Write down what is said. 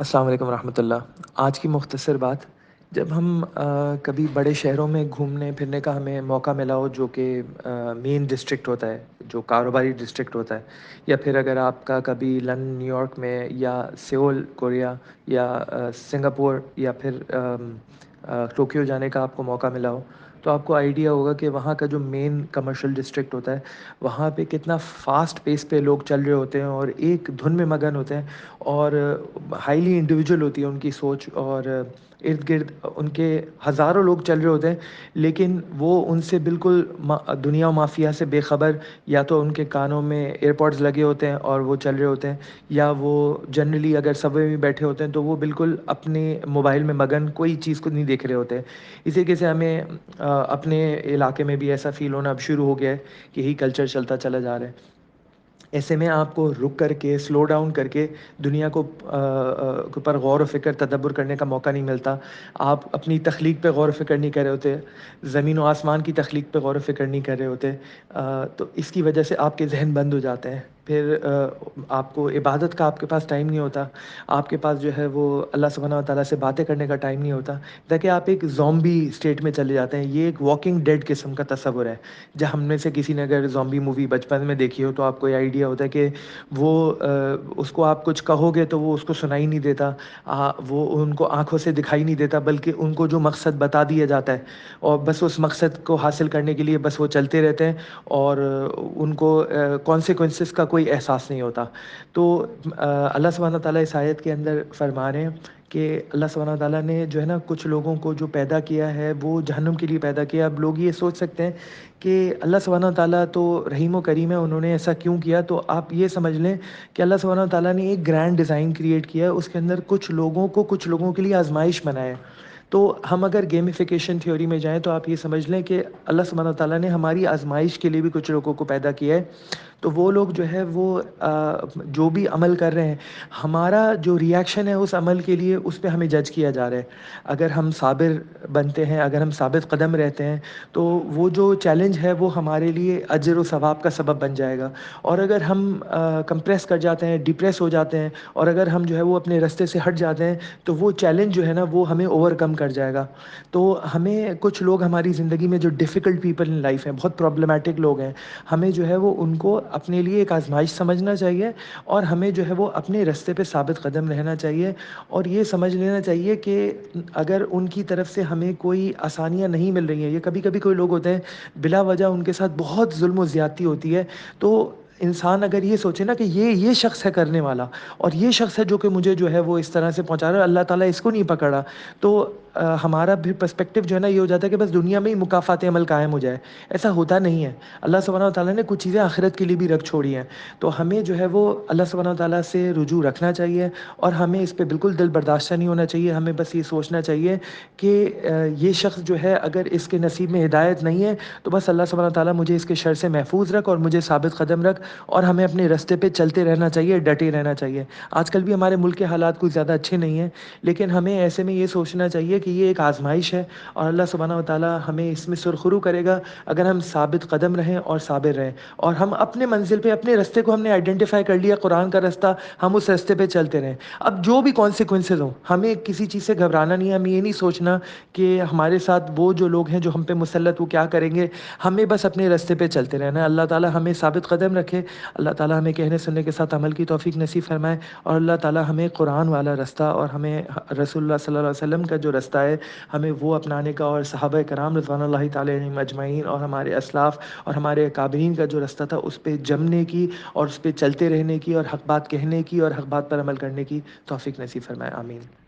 السلام علیکم ورحمۃ اللہ۔ آج کی مختصر بات، جب ہم کبھی بڑے شہروں میں گھومنے پھرنے کا ہمیں موقع ملا ہو، جو کہ مین ڈسٹرکٹ ہوتا ہے، جو کاروباری ڈسٹرکٹ ہوتا ہے، یا پھر اگر آپ کا کبھی لندن، نیو یارک میں، یا سیول کوریا، یا سنگاپور، یا پھر ٹوکیو جانے کا آپ کو موقع ملا ہو، تو آپ کو آئیڈیا ہوگا کہ وہاں کا جو مین کمرشل ڈسٹرکٹ ہوتا ہے، وہاں پہ کتنا فاسٹ پیس پہ لوگ چل رہے ہوتے ہیں اور ایک دھن میں مگن ہوتے ہیں، اور ہائیلی انڈیویجول ہوتی ہے ان کی سوچ، اور ارد گرد ان کے ہزاروں لوگ چل رہے ہوتے ہیں، لیکن وہ ان سے بالکل دنیا و مافیا سے بے خبر، یا تو ان کے کانوں میں ایئر پوڈز لگے ہوتے ہیں اور وہ چل رہے ہوتے ہیں، یا وہ جنرلی اگر سب وے میں بیٹھے ہوتے ہیں تو وہ بالکل اپنے موبائل میں مگن، کوئی چیز کو نہیں دیکھ رہے ہوتے ہیں۔ اسی طریقے سے ہمیں اپنے علاقے میں بھی ایسا فیل ہونا اب شروع ہو گیا ہے کہ یہی کلچر چلتا چلا جا رہا ہے۔ ایسے میں آپ کو رک کر کے، سلو ڈاؤن کر کے دنیا کو پر غور و فکر، تدبر کرنے کا موقع نہیں ملتا۔ آپ اپنی تخلیق پہ غور و فکر نہیں کر رہے ہوتے، زمین و آسمان کی تخلیق پہ غور و فکر نہیں کر رہے ہوتے، تو اس کی وجہ سے آپ کے ذہن بند ہو جاتے ہیں۔ پھر آپ کو عبادت کا، آپ کے پاس ٹائم نہیں ہوتا، آپ کے پاس جو ہے وہ اللہ سبحانہ و تعالیٰ سے باتیں کرنے کا ٹائم نہیں ہوتا، تاکہ آپ ایک زومبی اسٹیٹ میں چلے جاتے ہیں۔ یہ ایک واکنگ ڈیڈ قسم کا تصور ہے۔ جب ہم میں سے کسی نے اگر زومبی مووی بچپن میں دیکھی ہو تو آپ کو یہ آئیڈیا ہوتا ہے کہ وہ اس کو آپ کچھ کہو گے تو وہ اس کو سنائی نہیں دیتا، وہ ان کو آنکھوں سے دکھائی نہیں دیتا، بلکہ ان کو جو مقصد بتا دیا جاتا ہے اور بس اس مقصد کو حاصل کرنے کے لیے بس وہ چلتے رہتے ہیں، اور ان کو کانسیکوینسز کا کوئی احساس نہیں ہوتا۔ تو اللہ سبحانہ تعالیٰ اس آیت کے اندر فرما رہے ہیں کہ اللہ سبحانہ تعالیٰ نے جو ہے نا کچھ لوگوں کو جو پیدا کیا ہے وہ جہنم کے لیے پیدا کیا۔ اب لوگ یہ سوچ سکتے ہیں کہ اللہ سبحانہ تعالیٰ تو رحیم و کریم ہے، انہوں نے ایسا کیوں کیا؟ تو آپ یہ سمجھ لیں کہ اللہ سبحانہ تعالیٰ نے ایک گرینڈ ڈیزائن کریٹ کیا ہے، اس کے اندر کچھ لوگوں کو، کچھ لوگوں کے لیے آزمائش بنایا ہے۔ تو ہم اگر گیمیفیکیشن تھیوری میں جائیں تو آپ یہ سمجھ لیں کہ اللہ سبحانہ تعالیٰ نے ہماری آزمائش کے لیے بھی کچھ لوگوں کو پیدا کیا ہے۔ تو وہ لوگ جو ہے وہ جو بھی عمل کر رہے ہیں، ہمارا جو ریئیکشن ہے اس عمل کے لیے، اس پہ ہمیں جج کیا جا رہا ہے۔ اگر ہم صابر بنتے ہیں، اگر ہم ثابت قدم رہتے ہیں، تو وہ جو چیلنج ہے وہ ہمارے لیے اجر و ثواب کا سبب بن جائے گا۔ اور اگر ہم کمپریس کر جاتے ہیں، ڈپریس ہو جاتے ہیں، اور اگر ہم جو ہے وہ اپنے راستے سے ہٹ جاتے ہیں، تو وہ چیلنج جو ہے نا وہ ہمیں اوور کم کر جائے گا۔ تو ہمیں کچھ لوگ ہماری زندگی میں جو ڈیفیکلٹ پیپل ان لائف ہیں، بہت پرابلمٹک لوگ ہیں، ہمیں جو ہے وہ ان کو اپنے لیے ایک آزمائش سمجھنا چاہیے، اور ہمیں جو ہے وہ اپنے راستے پہ ثابت قدم رہنا چاہیے، اور یہ سمجھ لینا چاہیے کہ اگر ان کی طرف سے ہمیں کوئی آسانیاں نہیں مل رہی ہیں، یہ کبھی کبھی کوئی لوگ ہوتے ہیں بلا وجہ ان کے ساتھ بہت ظلم و زیادتی ہوتی ہے، تو انسان اگر یہ سوچے نا کہ یہ شخص ہے کرنے والا، اور یہ شخص ہے جو کہ مجھے جو ہے وہ اس طرح سے پہنچا رہا ہے، اللہ تعالیٰ اس کو نہیں پکڑا، تو ہمارا بھی پرسپیکٹیو جو ہے نا یہ ہو جاتا ہے کہ بس دنیا میں ہی مکافات عمل قائم ہو جائے۔ ایسا ہوتا نہیں ہے۔ اللہ سبحانہ و تعالیٰ نے کچھ چیزیں آخرت کے لیے بھی رکھ چھوڑی ہیں، تو ہمیں جو ہے وہ اللہ سبحانہ و تعالیٰ سے رجوع رکھنا چاہیے، اور ہمیں اس پہ بالکل دل برداشتہ نہیں ہونا چاہیے۔ ہمیں بس یہ سوچنا چاہیے کہ یہ شخص جو ہے اگر اس کے نصیب میں ہدایت نہیں ہے تو بس اللہ سبحانہ و تعالیٰ مجھے اس کے شر سے محفوظ رکھ اور مجھے ثابت قدم رکھ، اور ہمیں اپنے راستے پہ چلتے رہنا چاہیے، ڈٹے رہنا چاہیے۔ آج کل بھی ہمارے ملک کے حالات کوئی زیادہ اچھے نہیں ہیں، لیکن ہمیں ایسے میں یہ سوچنا چاہیے کہ یہ ایک آزمائش ہے، اور اللہ سبحانہ و تعالیٰ ہمیں اس میں سرخرو کرے گا اگر ہم ثابت قدم رہیں اور صابر رہیں، اور ہم اپنے منزل پہ، اپنے راستے کو ہم نے آئیڈینٹیفائی کر لیا، قرآن کا راستہ، ہم اس راستے پہ چلتے رہیں۔ اب جو بھی کانسیکوینسز ہوں، ہمیں کسی چیز سے گھبرانا نہیں ہے، ہمیں یہ نہیں سوچنا کہ ہمارے ساتھ وہ جو لوگ ہیں جو ہم پہ مسلط وہ کیا کریں گے، ہمیں بس اپنے راستے پہ چلتے رہنا ہے۔ اللہ تعالیٰ ہمیں ثابت قدم رکھے، اللہ تعالیٰ ہمیں کہنے سننے کے ساتھ عمل کی توفیق نصیب فرمائے، اور اللہ تعالیٰ ہمیں قرآن والا رستہ، اور ہمیں رسول اللہ صلی اللہ علیہ وسلم کا جو رستہ ہے ہمیں وہ اپنانے کا، اور صحابہ کرام رضوان اللہ تعالیٰ علیہم اجمعین اور ہمارے اسلاف اور ہمارے اکابرین کا جو رستہ تھا اس پہ جمنے کی، اور اس پہ چلتے رہنے کی، اور حق بات کہنے کی، اور حق بات پر عمل کرنے کی توفیق نصیب فرمائے۔ آمین۔